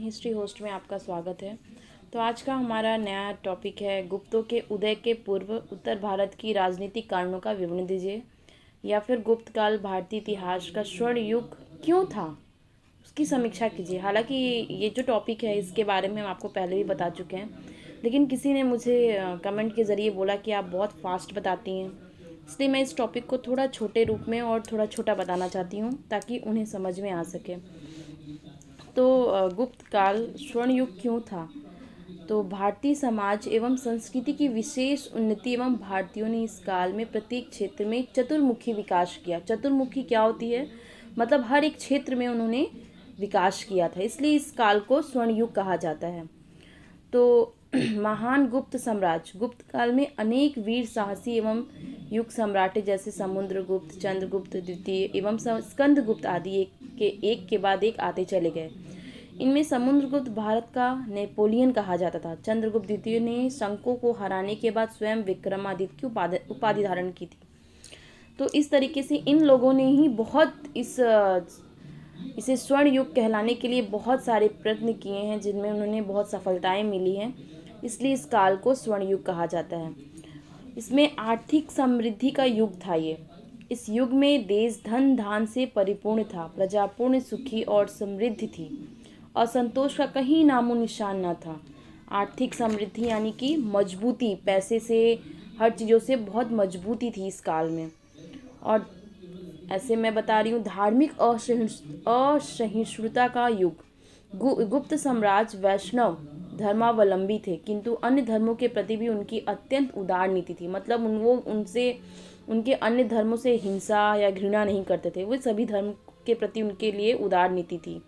History host में आपका स्वागत है। तो आज का हमारा नया टॉपिक है गुप्तों के उदय के पूर्व उत्तर भारत की राजनीतिक कारणों का विवरण दीजिए, या फिर गुप्त काल भारतीय इतिहास का स्वर्ण युग क्यों था उसकी समीक्षा कीजिए। हालांकि ये जो टॉपिक है इसके बारे में हम आपको पहले भी बता चुके हैं, लेकिन किसी ने मुझे कमेंट के ज़रिए बोला कि आप बहुत फास्ट बताती हैं, इसलिए मैं इस टॉपिक को थोड़ा छोटे रूप में और थोड़ा छोटा बताना चाहती हूँ ताकि उन्हें समझ में आ सके। तो गुप्त काल स्वर्ण युग क्यों था? तो भारतीय समाज एवं संस्कृति की विशेष उन्नति एवं भारतीयों ने इस काल में प्रत्येक क्षेत्र में चतुर्मुखी विकास किया। चतुर्मुखी क्या होती है? मतलब हर एक क्षेत्र में उन्होंने विकास किया था, इसलिए इस काल को स्वर्ण युग कहा जाता है। तो महान गुप्त साम्राज्य। गुप्त काल में अनेक वीर साहसी एवं युग सम्राट जैसे समुद्रगुप्त, चंद्रगुप्त द्वितीय एवं स्कंदगुप्त आदि एक के बाद एक आते चले गए। इनमें समुद्रगुप्त भारत का नेपोलियन कहा जाता था। चंद्रगुप्त द्वितीय ने शंकों को हराने के बाद स्वयं विक्रमादित्य की उपाधि धारण की थी। तो इस तरीके से इन लोगों ने ही बहुत इसे स्वर्ण युग कहलाने के लिए बहुत सारे प्रयत्न किए हैं, जिनमें उन्होंने बहुत सफलताएं मिली हैं, इसलिए इस काल को स्वर्ण युग कहा जाता है। इसमें आर्थिक समृद्धि का युग था ये। इस युग में देश धन धान से परिपूर्ण था, प्रजा पूर्ण सुखी और समृद्ध थी, असंतोष का कहीं नामो निशान न था। आर्थिक समृद्धि यानी कि मजबूती, पैसे से हर चीज़ों से बहुत मजबूती थी इस काल में। और ऐसे मैं बता रही हूँ धार्मिक असहिष्णुता का युग। गुप्त साम्राज्य वैष्णव धर्मावलंबी थे, किंतु अन्य धर्मों के प्रति भी उनकी अत्यंत उदार नीति थी। मतलब वो उनके अन्य धर्मों से हिंसा या घृणा नहीं करते थे, वो सभी धर्म के प्रति उनके लिए उदार नीति थी।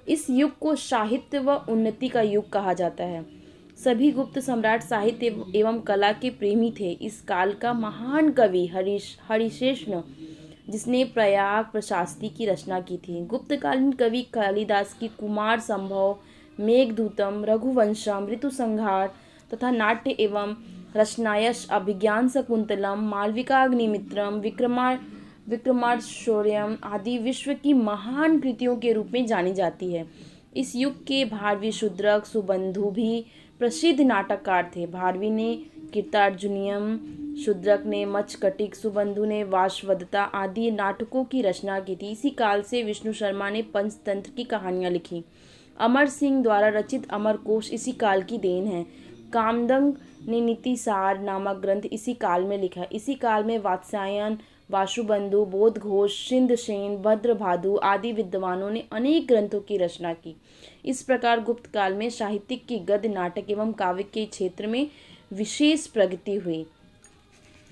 इस युग को साहित्य व उन्नति का युग कहा जाता है। सभी गुप्त सम्राट साहित्य एवं कला के प्रेमी थे। इस काल का महान कवि हरिशेषन, जिसने प्रयाग प्रशास्ति की रचना की थी। गुप्तकालीन कवि कालिदास की कुमार संभव, मेघदूतम, रघुवंशम, ऋतुसंहार तथा नाट्य एवं रचनायश, अभिज्ञान शकुंतलम, मालविकाग्निमित्रम, विक्रमार्षौर्यम आदि विश्व की महान कृतियों के रूप में जानी जाती है। इस युग के भारवी शूद्रक सुबंधु भी प्रसिद्ध नाटककार थे। भारवी ने कीर्तार्जुनीयम, शूद्रक ने मचकटिक, सुबंधु ने वाशवदत्ता आदि नाटकों की रचना की थी। इसी काल से विष्णु शर्मा ने पंचतंत्र की कहानियाँ लिखी। अमर सिंह द्वारा रचित अमरकोश इसी काल की देन है। कामदंग ने नीतिसार नामक ग्रंथ इसी काल में लिखा। इसी काल में वात्स्यायन, वासुबंधु, बोधघोष, सिंधसेन, भद्रभादु आदि विद्वानों ने अनेक ग्रंथों की रचना की। इस प्रकार गुप्त काल में साहित्यिक की गद्य, नाटक एवं काव्य के क्षेत्र में विशेष प्रगति हुई।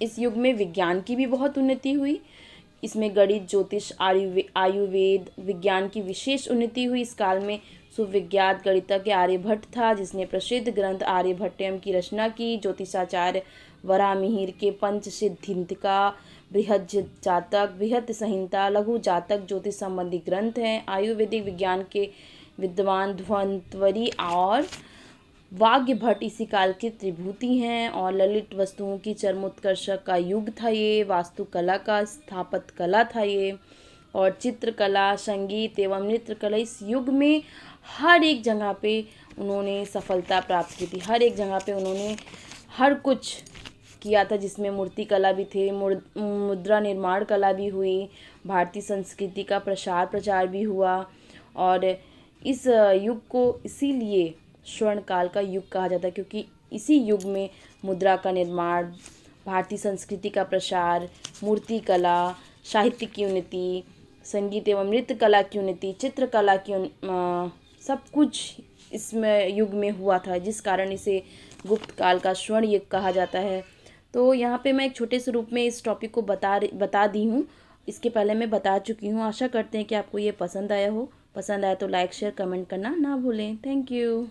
इस युग में विज्ञान की भी बहुत उन्नति हुई। इसमें गणित, ज्योतिष, आयुर्वेद विज्ञान की विशेष उन्नति हुई। इस काल में सुविख्यात गणितज्ञ आर्यभट्ट था, जिसने प्रसिद्ध ग्रंथ आर्यभट्टयम की रचना की। ज्योतिषाचार्य वराहमिहिर के पंचसिद्धिका, बृहद जातक, बृहद संहिता, लघु जातक ज्योतिष संबंधी ग्रंथ हैं। आयुर्वेदिक विज्ञान के विद्वान ध्वंतवरी और वाग्यभट्ट इसी काल के त्रिभूति हैं। और ललित वस्तुओं की चरमोत्कर्ष का युग था ये। वास्तुकला का स्थापत्य कला था ये। और चित्रकला, संगीत एवं नृत्य कला, इस युग में हर एक जगह पे उन्होंने सफलता प्राप्त की थी। हर एक जगह पे उन्होंने हर कुछ किया था, जिसमें मूर्ति कला भी थे, मुद्रा निर्माण कला भी हुई, भारतीय संस्कृति का प्रचार भी हुआ। और इस युग को इसीलिए स्वर्ण काल का युग कहा जाता है, क्योंकि इसी युग में मुद्रा का निर्माण, भारतीय संस्कृति का प्रसार, मूर्ति कला, साहित्य की उन्नति, संगीत एवं नृत्य कला की उन्नति, चित्रकला की सब कुछ इसमें युग में हुआ था, जिस कारण इसे गुप्त काल का स्वर्ण युग कहा जाता है। तो यहाँ पे मैं एक छोटे से रूप में इस टॉपिक को बता दी हूँ। इसके पहले मैं बता चुकी हूँ। आशा करते हैं कि आपको ये पसंद आया हो। पसंद आया तो लाइक, शेयर, कमेंट करना ना भूलें। Thank you.